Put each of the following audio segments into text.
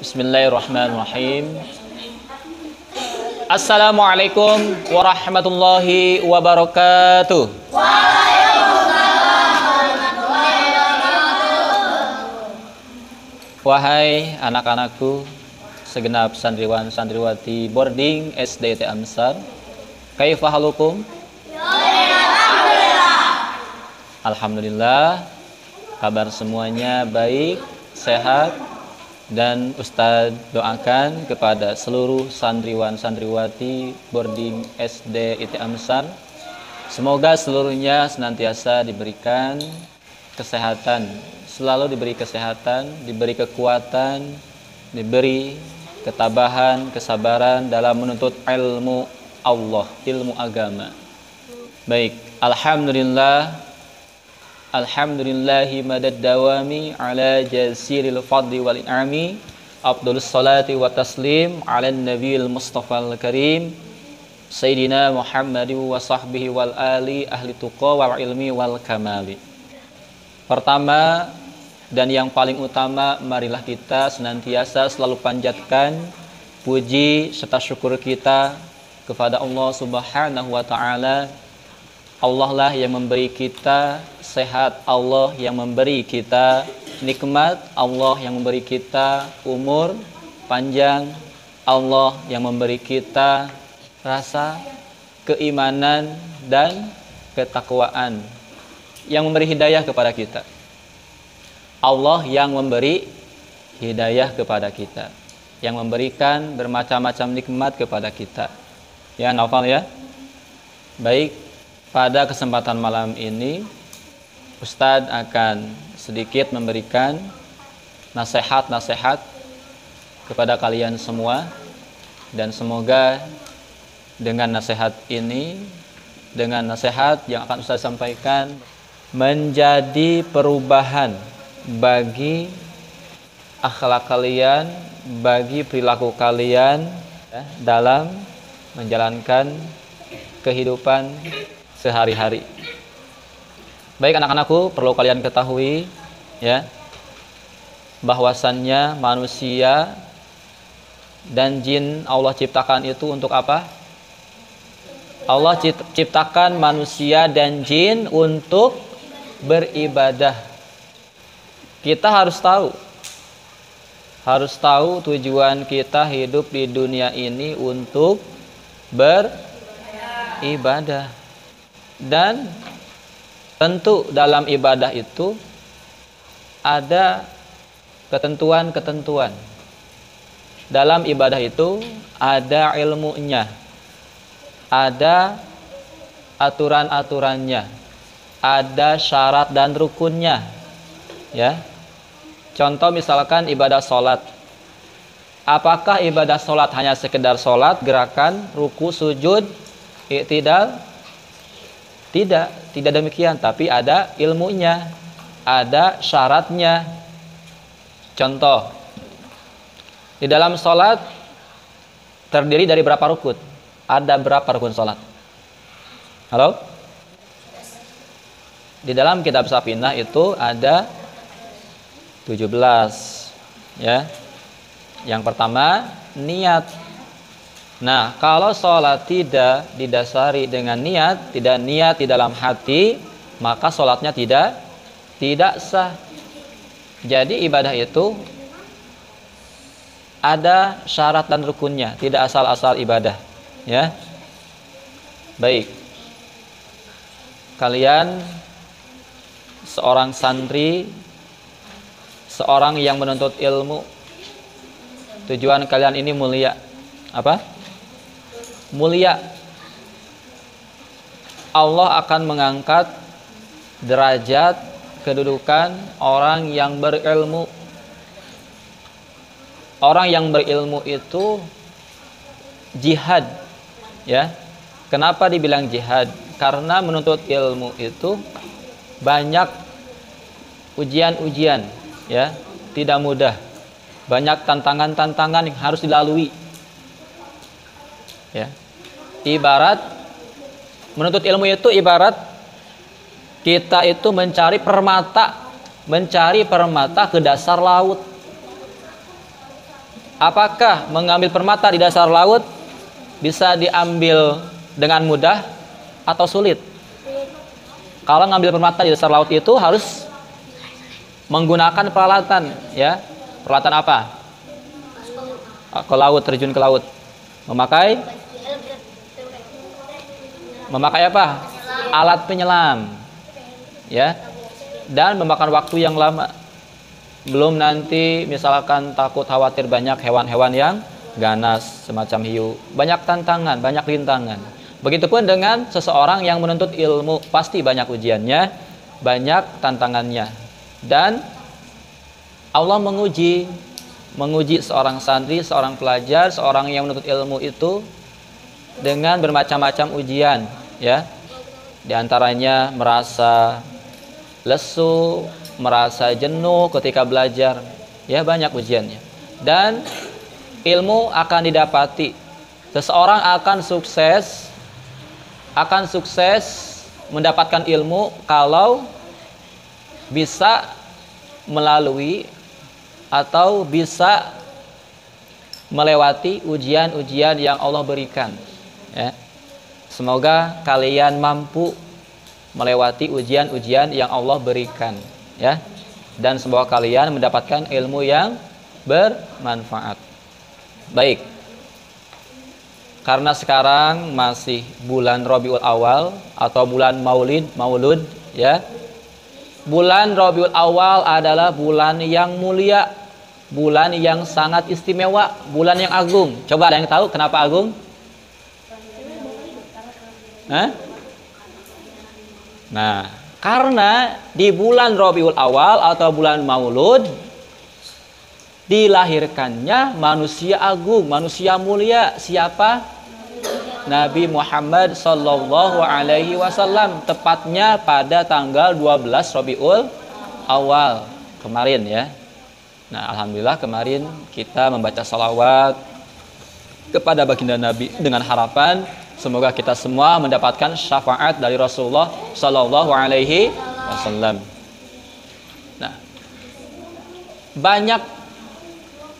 Bismillahirrahmanirrahim. Assalamualaikum warahmatullahi wabarakatuh. Wahai anak-anakku, segenap santriwan santriwati boarding SD IT Amsar, kaifa halukum? Alhamdulillah, kabar semuanya baik, sehat, dan Ustadz doakan kepada seluruh santriwan santriwati boarding SD IT Amsar, semoga seluruhnya senantiasa diberikan kesehatan, selalu diberi kesehatan, diberi kekuatan, diberi ketabahan, kesabaran dalam menuntut ilmu Allah, ilmu agama. Baik, alhamdulillah, alhamdulillahi madad dawami ala jasiril fadli wal in'ami, afdhalus salati wa taslim ala nabiyil mustafal karim sayyidina Muhammadin wa sahbihi wal ali ahli tuqa wal ilmi wal kamali. Pertama dan yang paling utama, marilah kita senantiasa selalu panjatkan puji serta syukur kita kepada Allah Subhanahu wa taala. Allah lah yang memberi kita sehat, Allah yang memberi kita nikmat, Allah yang memberi kita umur panjang, Allah yang memberi kita rasa keimanan dan ketakwaan, yang memberi hidayah kepada kita. Allah yang memberi hidayah kepada kita, yang memberikan bermacam-macam nikmat kepada kita. Ya, Naufal ya. Baik, pada kesempatan malam ini Ustadz akan sedikit memberikan nasihat-nasihat kepada kalian semua, dan semoga dengan nasihat ini, dengan nasihat yang akan Ustadz sampaikan, menjadi perubahan bagi akhlak kalian, bagi perilaku kalian ya, dalam menjalankan kehidupan sehari-hari. Baik anak-anakku, perlu kalian ketahui ya, bahwasannya manusia dan jin Allah ciptakan itu untuk apa? Allah ciptakan manusia dan jin untuk beribadah. Kita harus tahu tujuan kita hidup di dunia ini untuk beribadah. Dan tentu dalam ibadah itu ada ketentuan-ketentuan. Dalam ibadah itu ada ilmunya, ada aturan-aturannya, ada syarat dan rukunnya. Ya. Contoh misalkan ibadah sholat. Apakah ibadah sholat hanya sekedar sholat, gerakan, ruku, sujud, i'tidal? Tidak demikian, tapi ada ilmunya, ada syaratnya. Contoh, di dalam sholat terdiri dari berapa rukun? Ada berapa rukun sholat? Halo? Di dalam kitab Safinah itu ada 17 ya. Yang pertama, niat. Nah, kalau sholat tidak didasari dengan niat, tidak niat di dalam hati, maka sholatnya tidak sah. Jadi ibadah itu ada syarat dan rukunnya, tidak asal-asal ibadah ya. Baik, kalian seorang santri, seorang yang menuntut ilmu, tujuan kalian ini mulia. Apa? Mulia. Allah akan mengangkat derajat kedudukan orang yang berilmu. Orang yang berilmu itu jihad ya. Kenapa dibilang jihad? Karena menuntut ilmu itu banyak ujian-ujian ya, tidak mudah. Banyak tantangan-tantangan yang harus dilalui. Ya. Ibarat menuntut ilmu itu ibarat kita itu mencari permata ke dasar laut. Apakah mengambil permata di dasar laut bisa diambil dengan mudah atau sulit? Kalau ngambil permata di dasar laut itu harus menggunakan peralatan, ya. Peralatan apa? Ke laut, terjun ke laut. Memakai apa? Alat penyelam, ya. Dan memakan waktu yang lama. Belum nanti misalkan takut khawatir banyak hewan-hewan yang ganas semacam hiu. Banyak tantangan, banyak rintangan. Begitupun dengan seseorang yang menuntut ilmu, pasti banyak ujiannya, banyak tantangannya. Dan Allah menguji seorang santri, seorang pelajar, seorang yang menuntut ilmu itu dengan bermacam-macam ujian, ya. Di antaranya merasa lesu, merasa jenuh ketika belajar, ya, banyak ujiannya. Dan ilmu akan didapati. Seseorang akan sukses mendapatkan ilmu kalau bisa melalui atau bisa melewati ujian-ujian yang Allah berikan, ya. Semoga kalian mampu melewati ujian-ujian yang Allah berikan, ya. Dan semoga kalian mendapatkan ilmu yang bermanfaat. Baik. Karena sekarang masih bulan Rabiul Awal atau bulan Maulud, ya. Bulan Rabiul Awal adalah bulan yang mulia, bulan yang sangat istimewa, bulan yang agung. Coba ada yang tahu kenapa agung? Nah, karena di bulan Rabiul Awal atau bulan Maulud dilahirkannya manusia agung, manusia mulia. Siapa? Nabi Muhammad sallallahu alaihi wasallam, tepatnya pada tanggal 12 Rabiul Awal kemarin, ya. Nah, alhamdulillah kemarin kita membaca salawat kepada baginda Nabi dengan harapan semoga kita semua mendapatkan syafaat dari Rasulullah sallallahu alaihi wasallam. Nah, banyak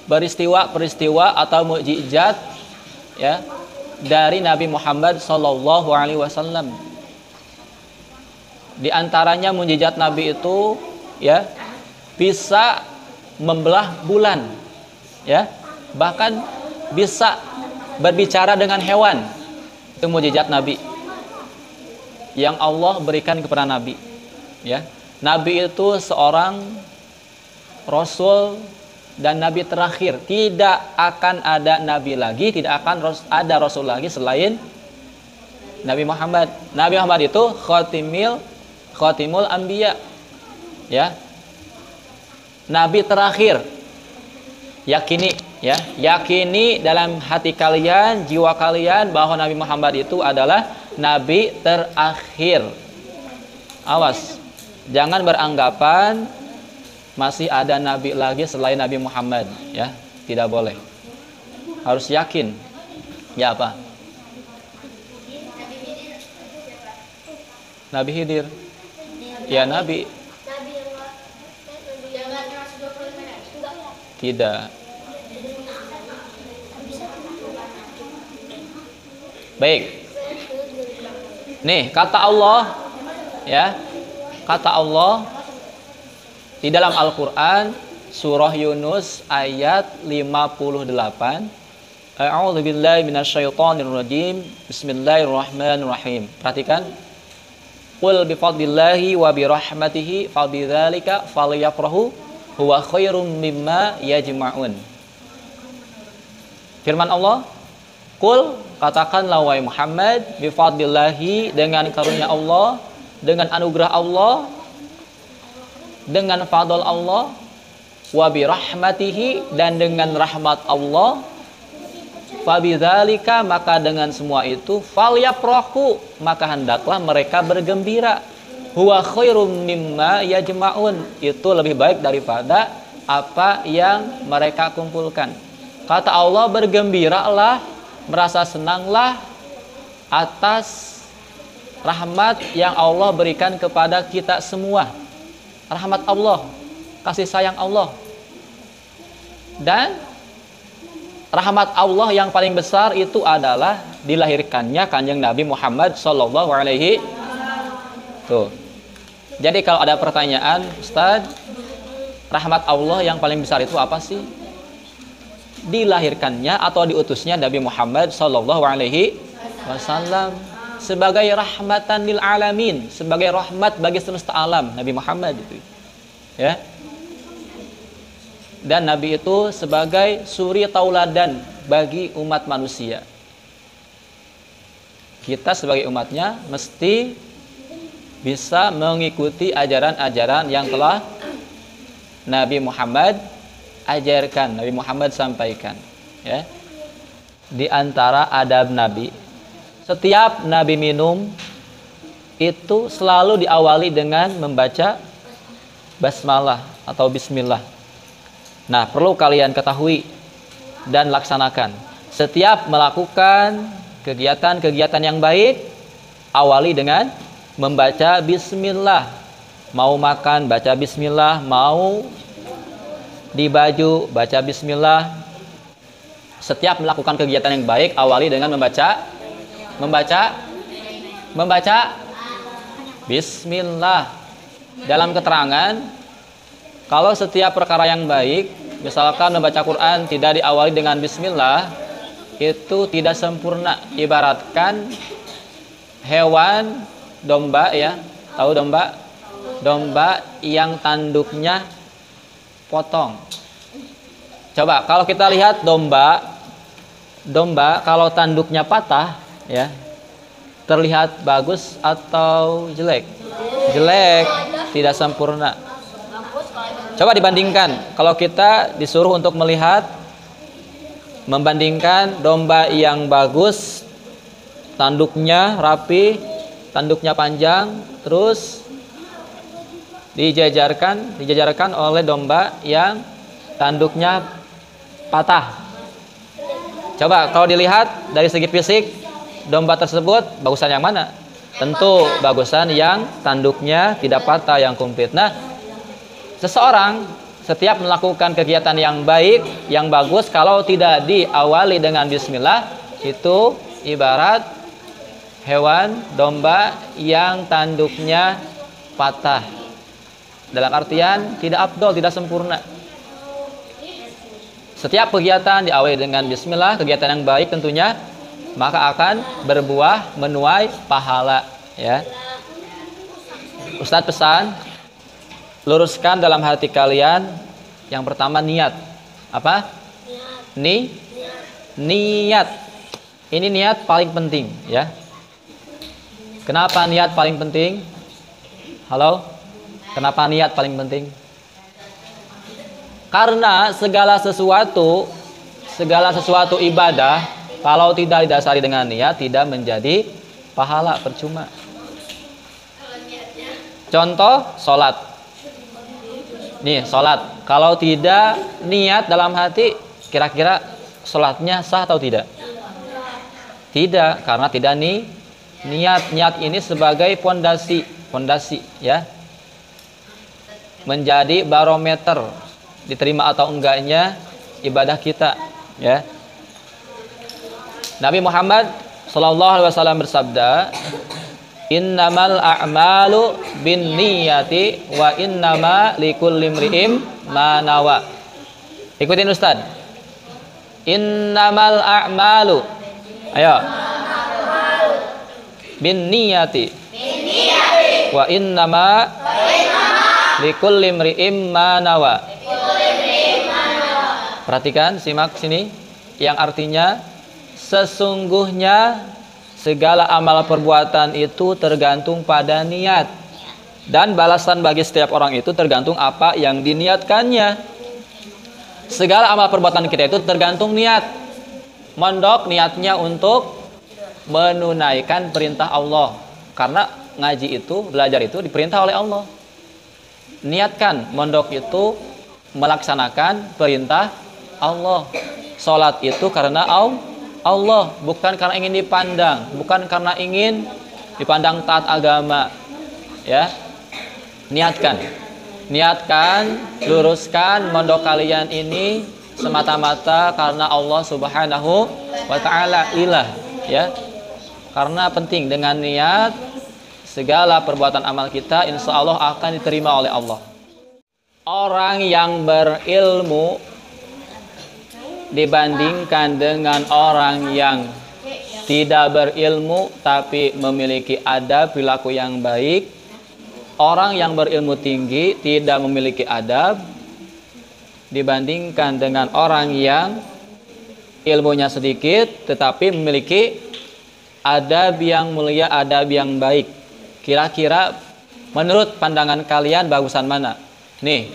peristiwa atau mukjizat, ya, dari Nabi Muhammad sallallahu alaihi wasallam. Di antaranya mukjizat Nabi itu, ya, bisa membelah bulan, ya. Bahkan bisa berbicara dengan hewan. Itu mukjizat Nabi yang Allah berikan kepada Nabi, ya. Nabi itu seorang rasul dan nabi terakhir. Tidak akan ada nabi lagi, tidak akan ada rasul lagi selain Nabi Muhammad. Nabi Muhammad itu khatimul anbiya, ya. Nabi terakhir. Yakini dalam hati kalian, jiwa kalian bahwa Nabi Muhammad itu adalah nabi terakhir. Awas, jangan beranggapan masih ada nabi lagi selain Nabi Muhammad, ya. Tidak boleh. Harus yakin. Ya, apa? Nabi Khidir. Ya, nabi. Tidak. Baik. Nih, kata Allah, ya. Kata Allah di dalam Al-Quran, surah Yunus ayat 58. A'udzubillahi minasyaitonirrajim. Bismillahirrahmanirrahim. Perhatikan. Qul bifadlillahi wa birahmatihi fabidzalika falyafrahu huwa khairum mimma yajma'un. Firman Allah, Qul, katakanlah wahai Muhammad, bifadlillahi, dengan karunia Allah, dengan anugerah Allah, dengan fadl Allah, wa birahmatihi, dan dengan rahmat Allah, fabidzalika, maka dengan semua itu, falyafrahu, maka hendaklah mereka bergembira, huwa khairum mimma yajma'un, itu lebih baik daripada apa yang mereka kumpulkan. Kata Allah, bergembiralah, merasa senanglah atas rahmat yang Allah berikan kepada kita semua. Rahmat Allah, kasih sayang Allah. Dan rahmat Allah yang paling besar itu adalah dilahirkannya Kanjeng Nabi Muhammad sallallahu alaihi. Tuh. Jadi kalau ada pertanyaan, Ustaz, rahmat Allah yang paling besar itu apa sih? Dilahirkannya atau diutusnya Nabi Muhammad sallallahu alaihi wasallam sebagai rahmatan lil alamin, sebagai rahmat bagi semesta alam, Nabi Muhammad itu. Ya. Dan Nabi itu sebagai suri tauladan bagi umat manusia. Kita sebagai umatnya mesti bisa mengikuti ajaran-ajaran yang telah Nabi Muhammad ajarkan, Nabi Muhammad sampaikan. Ya. Di antara adab Nabi, setiap Nabi minum itu selalu diawali dengan membaca basmalah atau bismillah. Nah, perlu kalian ketahui dan laksanakan. Setiap melakukan kegiatan-kegiatan yang baik, awali dengan membaca bismillah. Mau makan, baca bismillah. Mau di baju, baca bismillah. Setiap melakukan kegiatan yang baik, awali dengan membaca bismillah. Dalam keterangan, kalau setiap perkara yang baik, misalkan membaca Quran tidak diawali dengan bismillah, itu tidak sempurna. Ibaratkan hewan domba, ya, tahu domba? Domba yang tanduknya potong. Coba kalau kita lihat domba kalau tanduknya patah, ya, terlihat bagus atau jelek? Jelek, tidak sempurna. Coba dibandingkan, kalau kita disuruh untuk melihat, membandingkan domba yang bagus, tanduknya rapi, tanduknya panjang, terus dijajarkan oleh domba yang tanduknya patah. Coba kalau dilihat dari segi fisik, domba tersebut bagusan yang mana? Tentu bagusan yang tanduknya tidak patah, yang komplit. Nah, seseorang setiap melakukan kegiatan yang baik, yang bagus, kalau tidak diawali dengan bismillah, itu ibarat hewan domba yang tanduknya patah. Dalam artian tidak afdol, tidak sempurna. Setiap kegiatan diawali dengan bismillah, kegiatan yang baik tentunya, maka akan berbuah menuai pahala, ya. Ustadz pesan, luruskan dalam hati kalian yang pertama niat. Apa? Niat. Ini niat paling penting, ya. Kenapa niat paling penting? Halo? Kenapa niat paling penting? Karena segala sesuatu ibadah kalau tidak didasari dengan niat tidak menjadi pahala, percuma. Contoh sholat. Nih, sholat. Kalau tidak niat dalam hati, kira-kira sholatnya sah atau tidak? Tidak, karena tidak niat. Niat ini sebagai fondasi, ya. Menjadi barometer diterima atau enggaknya ibadah kita, ya. Nabi Muhammad sallallahu alaihi wasallam bersabda, "Innamal a'malu binniyati wa innama likulli imri'in ma nawa." Ikutin Ustaz. Innamal a'malu. Ayo. Binniyati. Wa innama likulli imri'in ma nawa. Perhatikan, simak sini, yang artinya sesungguhnya segala amal perbuatan itu tergantung pada niat, dan balasan bagi setiap orang itu tergantung apa yang diniatkannya. Segala amal perbuatan kita itu tergantung niat. Mondok niatnya untuk menunaikan perintah Allah, karena ngaji itu, belajar itu diperintah oleh Allah. Niatkan mondok itu melaksanakan perintah Allah. Sholat itu karena Allah, bukan karena ingin dipandang, bukan karena ingin dipandang taat agama, ya. Niatkan, luruskan mondok kalian ini semata-mata karena Allah Subhanahu wa taala ilah, ya. Karena penting dengan niat segala perbuatan amal kita insya Allah akan diterima oleh Allah. Orang yang berilmu dibandingkan dengan orang yang tidak berilmu tapi memiliki adab perilaku yang baik, orang yang berilmu tinggi tidak memiliki adab dibandingkan dengan orang yang ilmunya sedikit tetapi memiliki adab yang mulia, adab yang baik. Kira-kira menurut pandangan kalian bagusan mana? Nih,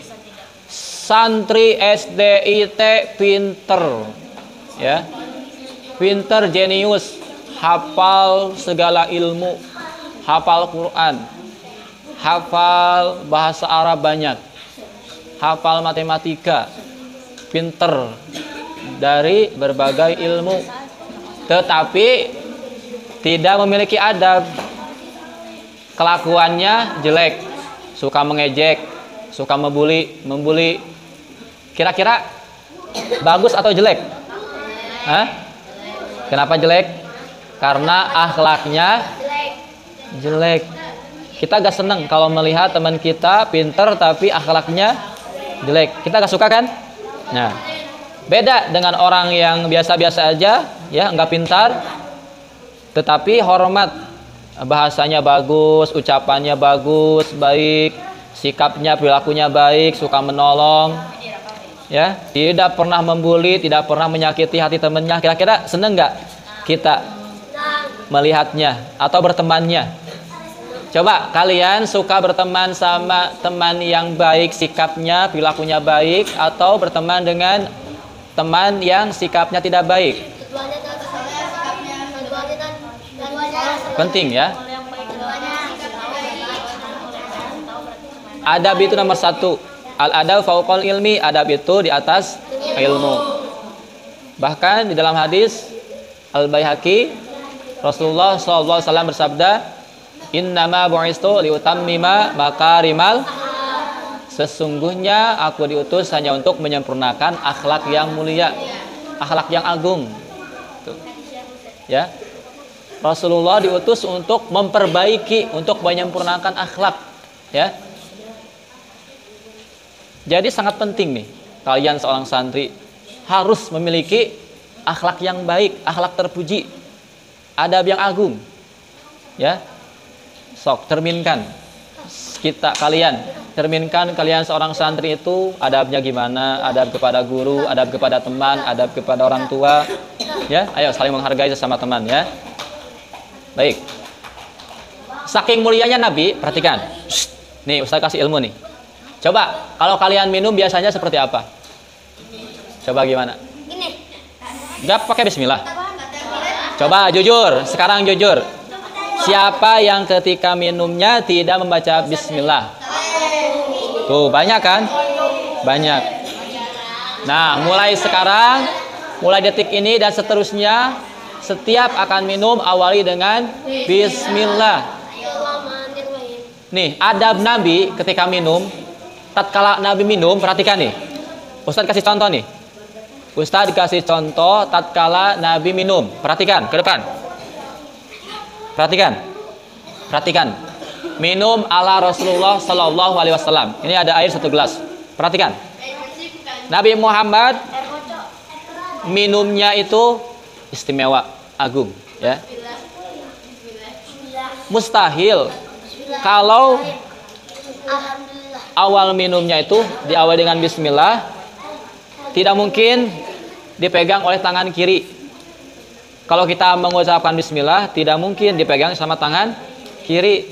santri SDIT pinter, ya, pinter, jenius, hafal segala ilmu, hafal Quran, hafal bahasa Arab banyak, hafal matematika, pinter dari berbagai ilmu, tetapi tidak memiliki adab, kelakuannya jelek, suka mengejek, suka membuli. Kira-kira bagus atau jelek? Hah? Kenapa jelek? Karena akhlaknya jelek. Kita gak seneng kalau melihat teman kita pinter tapi akhlaknya jelek. Kita gak suka kan? Nah, beda dengan orang yang biasa-biasa aja, ya, nggak pintar, tetapi hormat, bahasanya bagus, ucapannya bagus, baik, sikapnya, perilakunya baik, suka menolong, ya, tidak pernah membuli, tidak pernah menyakiti hati temannya. Kira-kira seneng nggak kita melihatnya atau bertemannya? Coba kalian suka berteman sama teman yang baik, sikapnya, perilakunya baik, atau berteman dengan teman yang sikapnya tidak baik? Penting, ya. Adab itu nomor satu. Al-adab fauqal ilmi, adab itu di atas ilmu. Bahkan di dalam hadis Al-Baihaqi, Rasulullah SAW bersabda, innama bu'istu liutammima makarimal, sesungguhnya aku diutus hanya untuk menyempurnakan akhlak yang mulia, akhlak yang agung. Tuh. Ya, Rasulullah diutus untuk memperbaiki, untuk menyempurnakan akhlak, ya. Jadi sangat penting nih, kalian seorang santri harus memiliki akhlak yang baik, akhlak terpuji, adab yang agung, ya. Sok terminkan kalian seorang santri itu adabnya gimana, adab kepada guru, adab kepada teman, adab kepada orang tua, ya. Ayo saling menghargai sesama teman, ya. Baik. Saking mulianya Nabi, perhatikan. Nih, Ustaz kasih ilmu nih. Coba kalau kalian minum biasanya seperti apa? Coba gimana? Gak pakai bismillah. Coba jujur, sekarang jujur. Siapa yang ketika minumnya tidak membaca bismillah? Tuh, banyak kan? Banyak. Nah, mulai sekarang, mulai detik ini dan seterusnya, setiap akan minum awali dengan bismillah. Nih, adab Nabi ketika minum, tatkala Nabi minum, perhatikan nih. Ustaz kasih contoh nih. Ustaz kasih contoh tatkala Nabi minum. Perhatikan ke depan. Perhatikan. Minum ala Rasulullah Sallallahu Alaihi Wasallam. Ini ada air 1 gelas. Perhatikan. Nabi Muhammad minumnya itu istimewa, agung, ya. Mustahil kalau awal minumnya itu diawali dengan bismillah, tidak mungkin dipegang oleh tangan kiri. Kalau kita mengucapkan bismillah, tidak mungkin dipegang sama tangan kiri,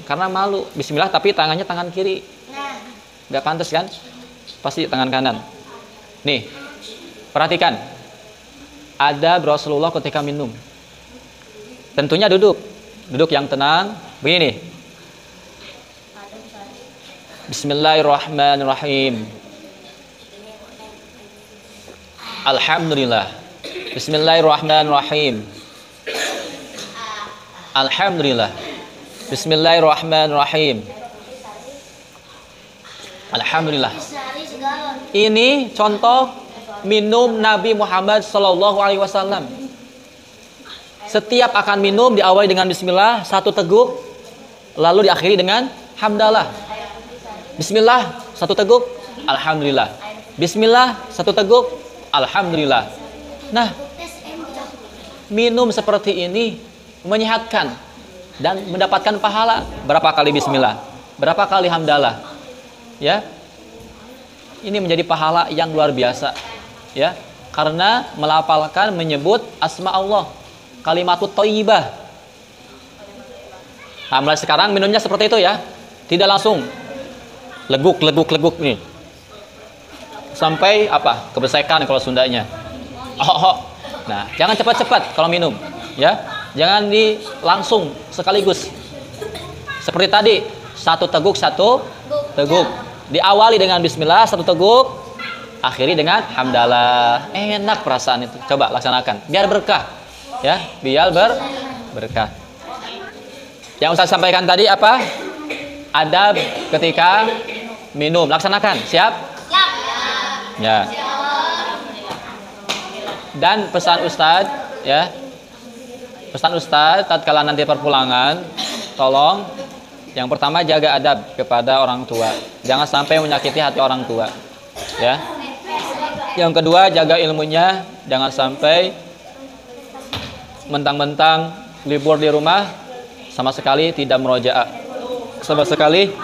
karena malu. Bismillah tapi tangannya tangan kiri, nggak pantas kan? Pasti tangan kanan. Nih, perhatikan adab Rasulullah ketika minum. Tentunya duduk yang tenang. Begini. Bismillahirrahmanirrahim. Alhamdulillah. Bismillahirrahmanirrahim. Alhamdulillah. Bismillahirrahmanirrahim. Alhamdulillah. Ini contoh minum Nabi Muhammad Sallallahu Alaihi Wasallam. Setiap akan minum diawali dengan Bismillah, satu teguk, lalu diakhiri dengan Hamdalah. Bismillah, satu teguk, Alhamdulillah. Bismillah, satu teguk, Alhamdulillah. Nah, minum seperti ini menyehatkan dan mendapatkan pahala. Berapa kali Bismillah? Berapa kali Hamdalah? Ya, ini menjadi pahala yang luar biasa. Ya, karena melafalkan menyebut asma Allah, kalimatut thayyibah. Nah, mulai sekarang minumnya seperti itu ya, tidak langsung leguk nih sampai apa kebesekan kalau Sundanya. Nah, jangan cepat-cepat kalau minum ya, jangan langsung sekaligus seperti tadi, satu teguk diawali dengan Bismillah, satu teguk, akhiri dengan Hamdalah. Enak perasaan itu, coba laksanakan biar berkah ya, biar berkah. Yang Ustaz sampaikan tadi apa? Adab ketika minum, laksanakan. Siap? Ya. Dan pesan Ustaz ya, pesan Ustaz tatkala nanti perpulangan, tolong yang pertama jaga adab kepada orang tua, jangan sampai menyakiti hati orang tua ya. Yang kedua, jaga ilmunya, jangan sampai mentang-mentang libur di rumah sama sekali tidak murojaah, sama sekali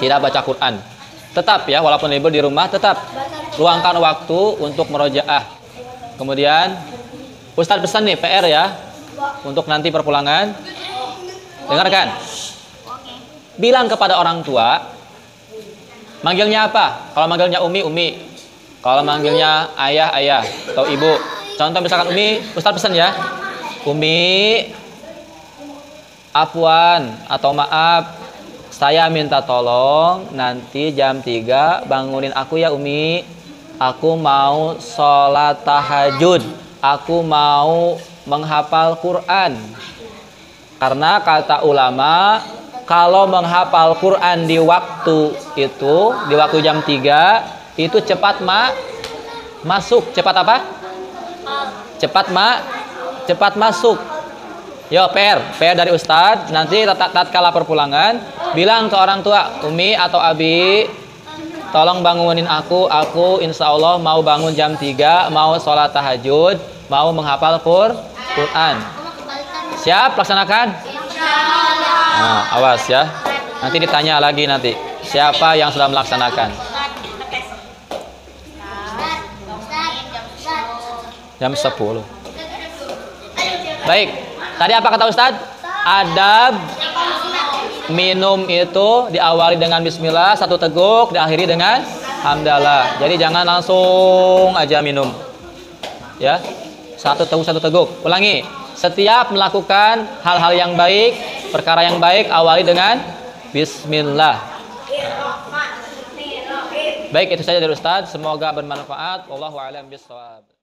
tidak baca Quran. Tetap ya, walaupun libur di rumah tetap luangkan waktu untuk murojaah. Kemudian Ustadz pesan nih PR ya, untuk nanti perpulangan, dengarkan. Bilang kepada orang tua, manggilnya apa? Kalau manggilnya Umi. Kalau manggilnya ayah, atau ibu. Contoh misalkan Umi, Ustadz pesan ya, Umi, afwan atau maaf, saya minta tolong nanti jam 3 bangunin aku ya Umi. Aku mau sholat tahajud, aku mau menghafal Quran. Karena kata ulama, kalau menghafal Quran di waktu itu, di waktu jam 3, itu cepat masuk. Cepat apa? Cepat masuk. Yo, PR dari Ustadz, nanti tatkala perpulangan, bilang ke orang tua, Umi atau Abi, tolong bangunin aku insya Allah mau bangun jam 3, mau sholat tahajud, mau menghafal Quran. Siap, laksanakan? Nah, awas ya, nanti ditanya lagi nanti, siapa yang sudah melaksanakan? Jam 10. Baik, tadi apa kata Ustadz? Adab minum itu diawali dengan Bismillah, satu teguk, diakhiri dengan Hamdalah. Jadi jangan langsung aja minum ya, satu teguk. Ulangi, setiap melakukan hal-hal yang baik, perkara yang baik, awali dengan Bismillah. Baik, itu saja dari Ustadz, semoga bermanfaat. Wallahu a'lam bishawab.